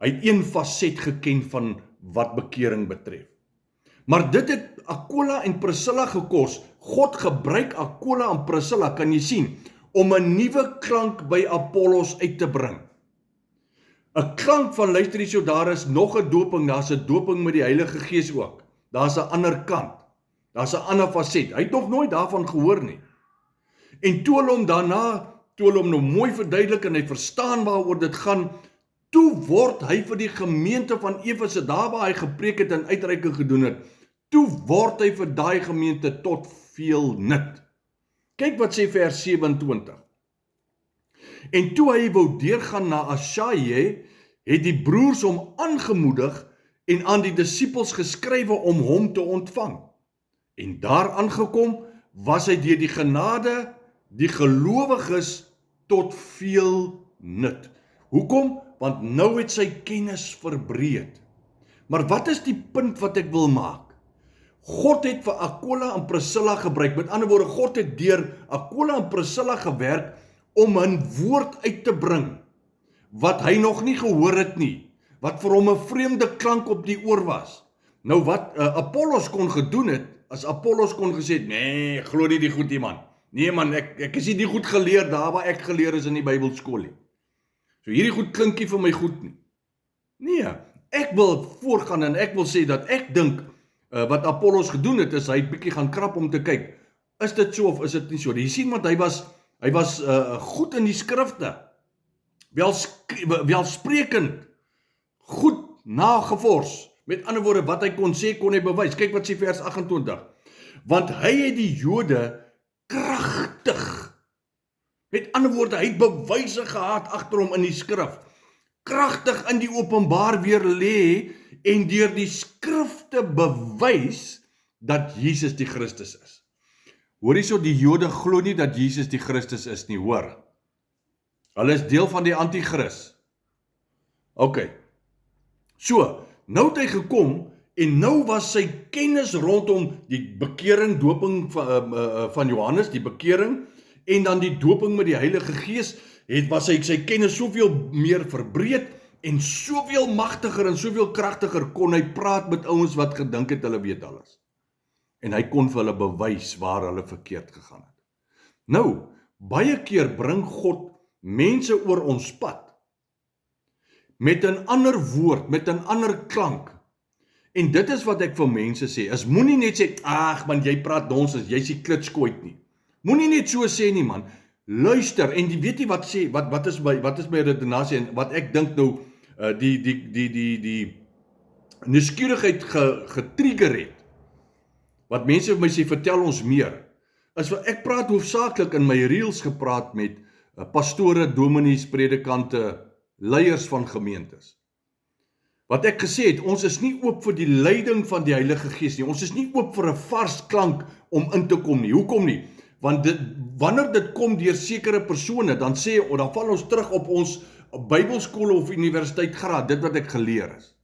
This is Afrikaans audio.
Hy het een faset geken van wat bekering betref. Maar dit het Aquila en Priscilla gekos. God gebruik Aquila en Priscilla, kan jy sien, om 'n nuwe klank by Apollos uit te bring. 'n Klank van, luister hier so, daar is nog 'n doping, daar's 'n doping met die Heilige Gees ook. Daar's 'n ander kant. Daar's 'n ander faset. Hy het nog nooit daarvan gehoor nie. En toe hulle hom nou mooi verduidelik en hy verstaan waaroor dit gaan, toe word hy vir die gemeente van Efese, daar waar hy gepreek het en uitreiking gedoen het, toe word hy vir daai gemeente tot veel nut. Kyk wat sê vers 27. En toe hy wou deurgaan na Achaia, het die broers hom aangemoedig en aan die disippels geskrywe om hom te ontvang. En daar aangekom, was hy deur die genade, die gelowiges tot veel nut. Hoekom? Want nou het sy kennis verbreed. Maar wat is die punt wat ek wil maak? God het vir Aquila en Priscilla gebruik. Met ander woorde, God het deur Aquila en Priscilla gewerk om 'n woord uit te bring wat hy nog nie gehoor het nie, wat vir hom 'n vreemde klank op die oor was. Nou wat Apollos kon gedoen het, as Apollos kon gesê het, nee, ek glo nie die goed nie man. Nee man, ek is nie die goed geleer daar waar ek geleer is in die Bybelskool nie. So hierdie goed klink nie vir my goed nie. Nee, ek wil voorgaan en ek wil sê dat ek dink wat Apollos gedoen het, is hy het bietjie gaan krap om te kyk, is dit so of is dit nie so? Jy sien, want hy was goed in die skrifte, welsprekend, goed nagevors, met ander woorde, wat hy kon sê, kon hy bewys. Kyk wat sê vers 28, want hy het die Jode kragtig, met ander woorde, hy het bewyse gehad agter hom in die skrif, kragtig in die openbaar weer lê, en deur die skrifte bewys, dat Jesus die Christus is. Hoor hierso, die Jode glo nie dat Jesus die Christus is nie, hoor. Hulle is deel van die antichrist. OK. So, nou het hy gekom, en nou was sy kennis rondom die bekering, doping van Johannes, die bekering, en dan die doping met die Heilige Gees, was sy kennis soveel meer verbreed, en soveel magtiger en soveel kragtiger kon hy praat met ouens wat gedink het hulle weet alles. En hy kon vir hulle bewys waar hulle verkeerd gegaan het. Nou, baie keer bring God mense oor ons pad, met 'n ander woord, met 'n ander klank. En dit is wat ek vir mense sê, is moenie net sê, ag man, jy praat nonsens, jy's die klitskoot nie. Moenie net so sê nie man, luister, en weet jy wat sê, wat is my redenasie, en wat ek dink nou, die nuuskierigheid getrigger het, wat mense vir my sê, vertel ons meer, is wat ek praat hoofsaaklik in my reels gepraat met pastore, dominees, predikante, leiers van gemeentes. Wat ek gesê het, ons is nie oop vir die leiding van die Heilige Gees nie, ons is nie oop vir 'n vars klank om in te kom nie. Hoekom nie? Want wanneer dit kom deur sekere persone, dan val ons terug op ons Bybelskool of universiteit graad, dit wat ek geleer is.